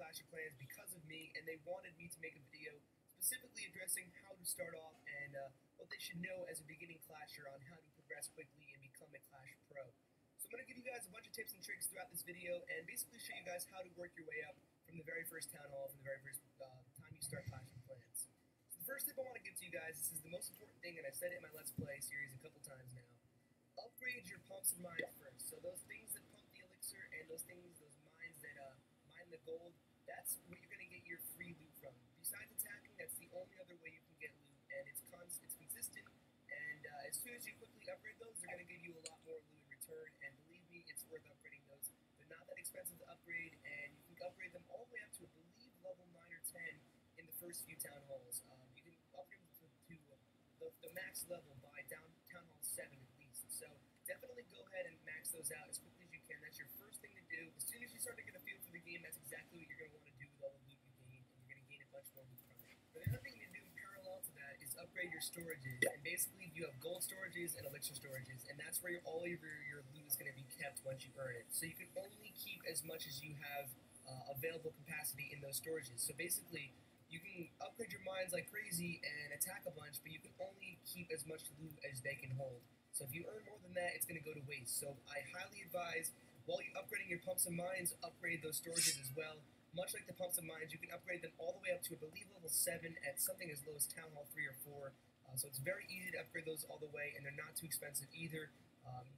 Clash of Clans because of me, and they wanted me to make a video specifically addressing how to start off and what they should know as a beginning Clasher on how to progress quickly and become a Clash Pro. So I'm going to give you guys a bunch of tips and tricks throughout this video and basically show you guys how to work your way up from the very first Town Hall, from the very first time you start Clash of Clans. So the first tip I want to give to you guys, this is the most important thing, and I've said it in my Let's Play series a couple times now. Upgrade your pumps and mines first. So those things that pump the elixir and those mines that mine the gold, that's what you're going to get your free loot from. Besides attacking, that's the only other way you can get loot, and it's consistent, and as soon as you quickly upgrade those, they're going to give you a lot more loot in return, and believe me, it's worth upgrading those. They're not that expensive to upgrade, and you can upgrade them all the way up to, I believe, level 9 or 10 in the first few Town Halls. You can upgrade them to the max level by Town Hall 7 at least. So definitely go ahead and max those out as quickly as you can. That's your first thing to do. As soon as you start to get a feel for the game, that's exactly what you're going to want to do with all the loot you gain, and you're going to gain a bunch more loot from it. But the other thing to do in parallel to that is upgrade your storages. And basically, you have gold storages and elixir storages, and that's where all of your loot is going to be kept once you earn it. So you can only keep as much as you have available capacity in those storages. So basically, you can upgrade your mines like crazy and attack a bunch, but you can only keep as much loot as they can hold. So if you earn more than that, it's going to go to waste. So I highly advise, while you're upgrading your pumps and mines, upgrade those storages as well. Much like the pumps and mines, you can upgrade them all the way up to, I believe, level 7 at something as low as Town Hall 3 or 4. So it's very easy to upgrade those all the way, and they're not too expensive either.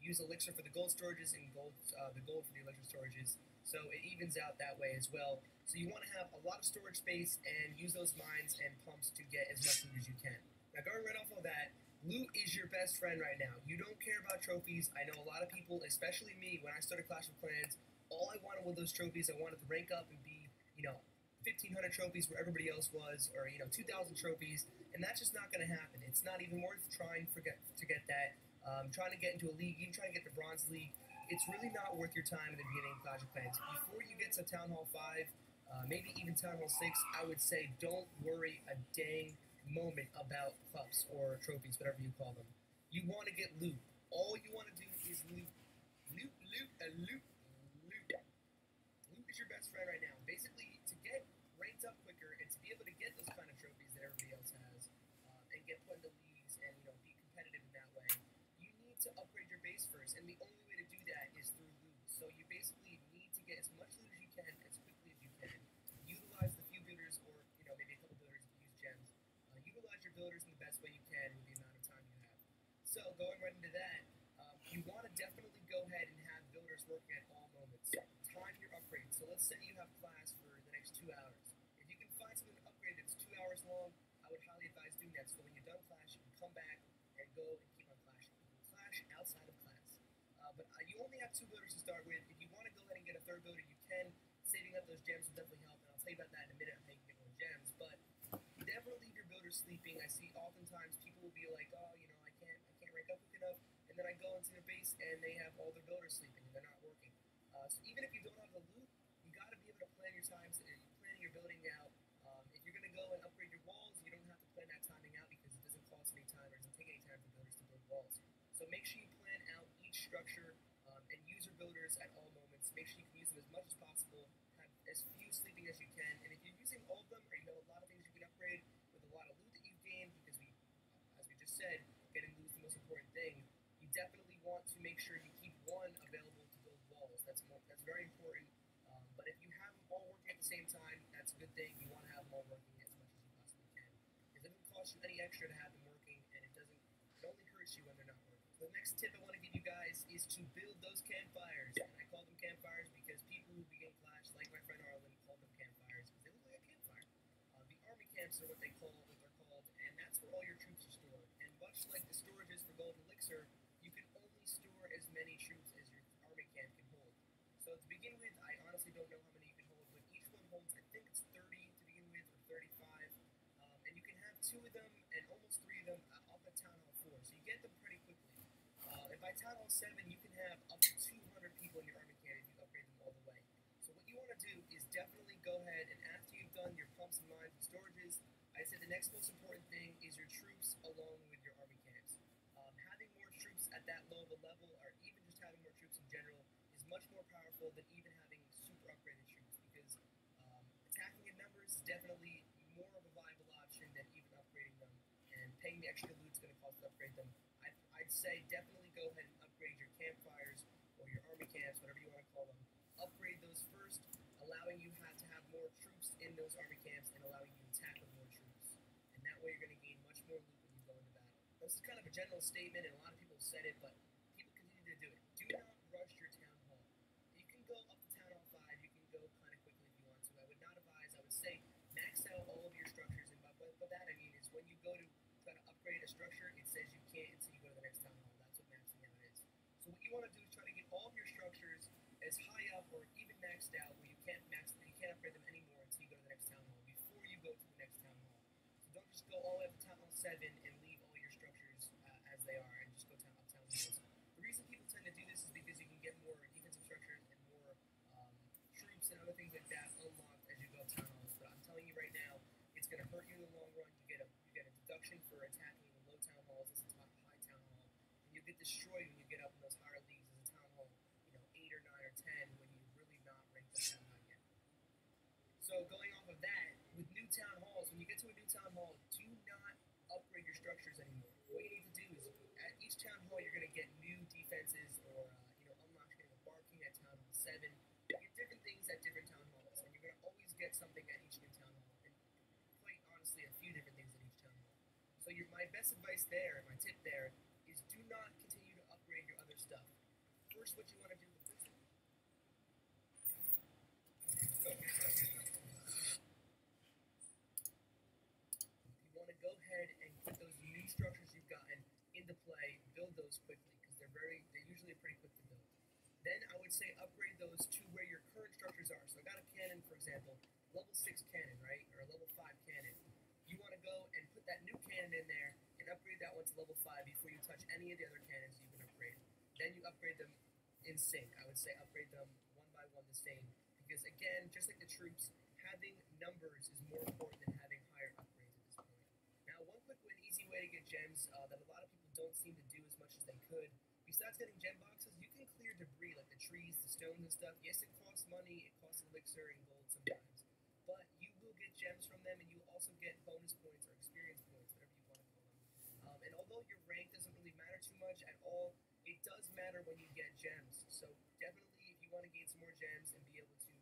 Use elixir for the gold storages and the gold for the elixir storages. So it evens out that way as well. So you want to have a lot of storage space and use those mines and pumps to get as much loot as you can. Now, going right off of that, loot is your best friend right now. You don't care about trophies. I know a lot of people, especially me, when I started Clash of Clans, all I wanted were those trophies. I wanted to rank up and be, 1,500 trophies where everybody else was, or 2,000 trophies, and that's just not going to happen. It's not even worth trying to get that. Trying to get into a league, even trying to get the Bronze League, it's really not worth your time in the beginning of Clash of Clans. Before you get to Town Hall 5, maybe even Town Hall 6, I would say don't worry a dang moment about cups or trophies, whatever you call them. You want to get loot. All you want to do is loot. Loot, loot, and loot, loot. Loot is your best friend right now. Basically, to get ranked up quicker and to be able to get those kind of trophies that everybody else has, and get put into leagues and be competitive in that way, you need to upgrade your base first, and the only way to do that is through loot. So you basically need to get as much loot as you can, as quickly as you can. Utilize the few builders, or maybe a couple builders if you use gems. Utilize your builders in the best way you can with the amount of time you have. So going right into that, you want to definitely go ahead and have builders working at all moments. Time your upgrades. So let's say you have class for the next 2 hours. If you can find something to upgrade that's 2 hours long, I would highly advise doing that. So when you're done class, you can come back and go and keep on clashing. You can clash outside of class. But you only have 2 builders to start with. If you want to go ahead and get a 3rd builder, you can. Saving up those gems will definitely help, and I'll tell you about that in a minute. I'm making more gems, but never leave your builders sleeping. I see oftentimes people will be like, oh, I can't rank up quick enough, and then I go into their base and they have all their builders sleeping and they're not working. So even if you don't have the loot, you got to be able to plan your times and planning your building out. If you're going to go and upgrade your walls, you don't have to plan that timing out because it doesn't cost any time or it doesn't take any time for builders to build walls. So make sure you plan out each structure and use your builders at all moments. Make sure you can use them as much as possible. Have as few sleeping as you can, and if you're using all of them, or you have a lot of things you can upgrade with a lot of loot that you've gained, because as we just said, getting loot is the most important thing. You definitely want to make sure you keep one available to build walls. That's very important. But if you have them all working at the same time, that's a good thing. You want to have them all working as much as you possibly can, because it doesn't cost you any extra to have them working, and it only hurts you when they're not working. So the next tip I want to give you guys is to build those campfires, and I call them campfires because people who begin Clash, like my friend Arlen, call them campfires because they look like a campfire. The army camps are what they're called, and that's where all your troops are stored. And much like the storages for gold and elixir, you can only store as many troops as your army camp can hold. So to begin with, I honestly don't know how many you can hold, but each one holds, I think it's 30 to begin with, or 35. And you can have 2 of them and almost 3 of them up at Town Hall 4. So you get them pretty quickly. And by Town Hall 7, you can have up to 200 people in your army camp if you upgrade them all the way. So what you want to do is definitely go ahead, and after you've done your pumps and mines and storages, I said the next most important thing is your troops along with your army camps. Having more troops at that low of a level, or even just having more troops in general, is much more powerful than even having super upgraded troops, because this is definitely more of a viable option than even upgrading them. And paying the extra loot is going to cost to upgrade them. I'd say definitely go ahead and upgrade your campfires or your army camps, whatever you want to call them. Upgrade those first, allowing you to have more troops in those army camps and allowing you to attack with more troops. And that way you're going to gain much more loot when you go into battle. This is kind of a general statement, and a lot of people have said it, but people continue to do it. Do not rush your town hall. You can go up to town hall 5, you can go kind of quickly if you want to. I would not advise, I would say max out all of your structures, and by that I mean is when you go to try to upgrade a structure, it says you can't until you go to the next town hall. That's what maxing out is. So what you want to do is try to get all of your structures as high up or even maxed out where you can't upgrade them anymore until you go to the next town hall before you go to the next town hall. So don't just go all the way up to town hall 7 and leave all your structures as they are and just go up town halls. The reason people tend to do this is because you can get more defensive structures and more troops and other things like that unlocked as you go up town halls. But I'm telling you right now, it's going to hurt you in the long run. You get a deduction for attacking the low town halls as a high town hall, and you'll get destroyed when you get up in those higher leagues as a town hall, 8 or 9 or 10 when you're really not ranked up that high yet. So going off of that, with new town halls, when you get to a new town hall, do not upgrade your structures anymore. What you need to do is at each town hall you're going to get new defenses or unlock. You're getting a bar king at town hall 7. You get different things at different town halls, and you're going to always get something at each new town hall. And quite honestly, a few different things at each town hall. So my best advice there, my tip there, is do not continue to upgrade your other stuff. First, what you want to do with this. You want to go ahead and put those new structures you've gotten into play, build those quickly because they're usually pretty quick to build. Then I would say upgrade those to where your current structures are. So I got a cannon, for example, level 6 cannon, right, or a level 5 cannon. You want to go and put that new cannon in there and upgrade that one to level 5 before you touch any of the other cannons you can upgrade. Then you upgrade them in sync. I would say upgrade them one by one the same. Because again, just like the troops, having numbers is more important than having higher upgrades at this point. Now, one quick and easy way to get gems that a lot of people don't seem to do as much as they could, besides getting gem boxes, you can clear debris like the trees, the stones and stuff. Yes, it costs money, it costs elixir and gold sometimes, but you will get gems from them, and you also get bonus points or experience points, whatever you want to call them. And although your rank doesn't really matter too much at all, it does matter when you get gems. So definitely, if you want to gain some more gems and be able to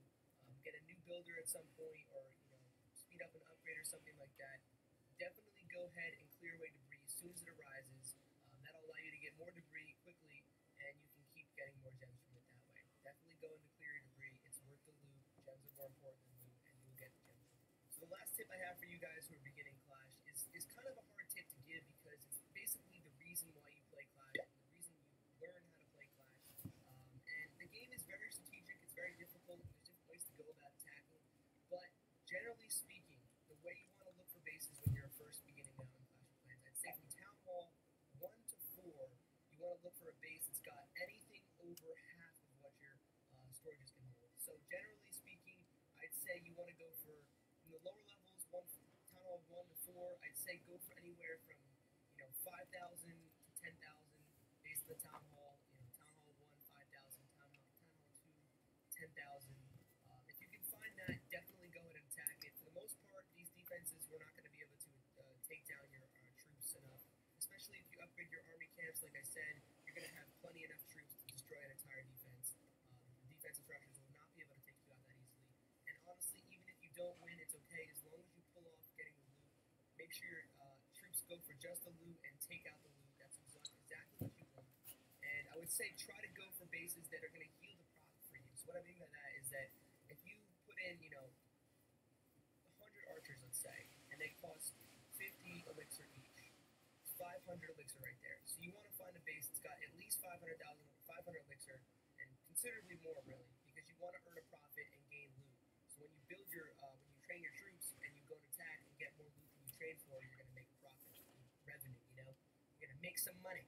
get a new builder at some point, or speed up an upgrade or something like that, definitely go ahead and clear away debris as soon as it arises. That'll allow you to get more debris quickly, and you can keep getting more gems from it that way. Definitely go in to clear your debris. It's worth the loot. Gems are more important than loot, and you'll get the gems. So the last tip I have for you guys who are beginning Clash is kind of a hard tip to give because it's basically the reason why you play Clash, and the reason you learn how to play Clash. And the game is very strategic. It's very difficult. There's different ways to go about attacking. But generally speaking, the way you want to look for bases when you're first beginning out in Clash of Clans, I'd say from Town Hall 1 to 4, you want to look for a base that's got anything over half of what your storages can hold. So generally speaking, I'd say you want to go for, in the lower levels, Town Hall 1 to 4, I'd say go for anywhere from 5,000 to 10,000 based on the Town Hall. Town Hall 1, 5,000, Town Hall 2, 10,000. If you can find that, definitely go ahead and attack it. For the most part, these defenses, we're not going to be able to take down your troops enough. Especially if you upgrade your army camps, like I said, you're going to have plenty enough troops to destroy an entire defense. The defensive structures will not be able to take you out that easily. And honestly, even if you don't win, it's okay as long as you pull off getting the loot. Make sure your troops go for just the loot and take out the loot. That's exactly what you want. And I would say try to go for bases that are going to yield a profit for you. So what I mean by that is that if you put in, 100 archers, let's say, and they cost 50 elixir each, 500 elixir right there. So you want to find a base that's got at least 500 elixir, and considerably more really, because you want to earn a profit and gain loot. So when you build when you train your troops and you go to attack and get more loot than you train for, you're going to make a profit, revenue. You're going to make some money.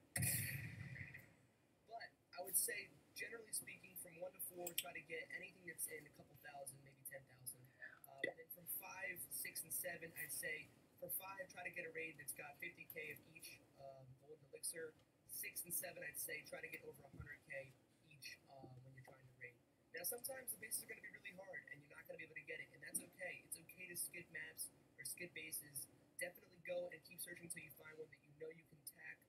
But I would say, generally speaking, from 1 to 4, try to get anything that's in a couple thousand, maybe 10,000. And then from 5, 6, and 7, I'd say. For 5, try to get a raid that's got 50k of each gold and elixir. 6 and 7, I'd say, try to get over 100k each when you're trying to raid. Now, sometimes the bases are going to be really hard, and you're not going to be able to get it, and that's okay. It's okay to skid maps or skid bases, definitely go and keep searching until you find one that you know you can attack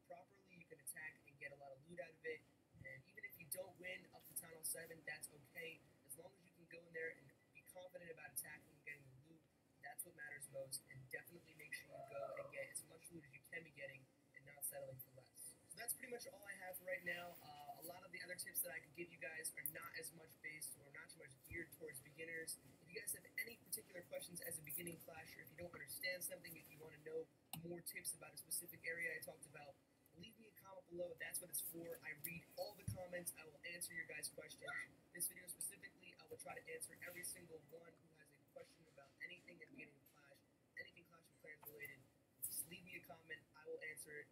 properly, you can attack and get a lot of loot out of it. And even if you don't win up to Town Hall 7, that's okay. As long as you can go in there and be confident about attacking and getting the loot, that's what matters most. And definitely make sure you go and get as much loot as you can be getting and not settling for less. So that's pretty much all I have for right now. A lot of the other tips that I could give you guys are not as much based or not too much geared towards beginners. If you guys have any particular questions as a beginning clasher, if you don't understand something, if you want to know more tips about a specific area I talked about, leave me a comment below. That's what it's for. I read all the comments. I will answer your guys' questions. This video specifically, I will try to answer every single one who has a question about anything in the beginning of Clash, anything Clash of Clans related. Just leave me a comment. I will answer it.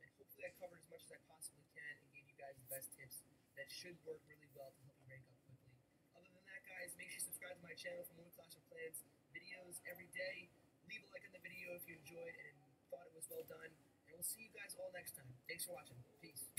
And hopefully I covered as much as I possibly can and gave you guys the best tips that should work really well to help you rank up quickly. Other than that, guys, make sure you subscribe to my channel for more Clash of Clans videos every day. Leave a like on the video if you enjoyed and thought it was well done. And we'll see you guys all next time. Thanks for watching. Peace.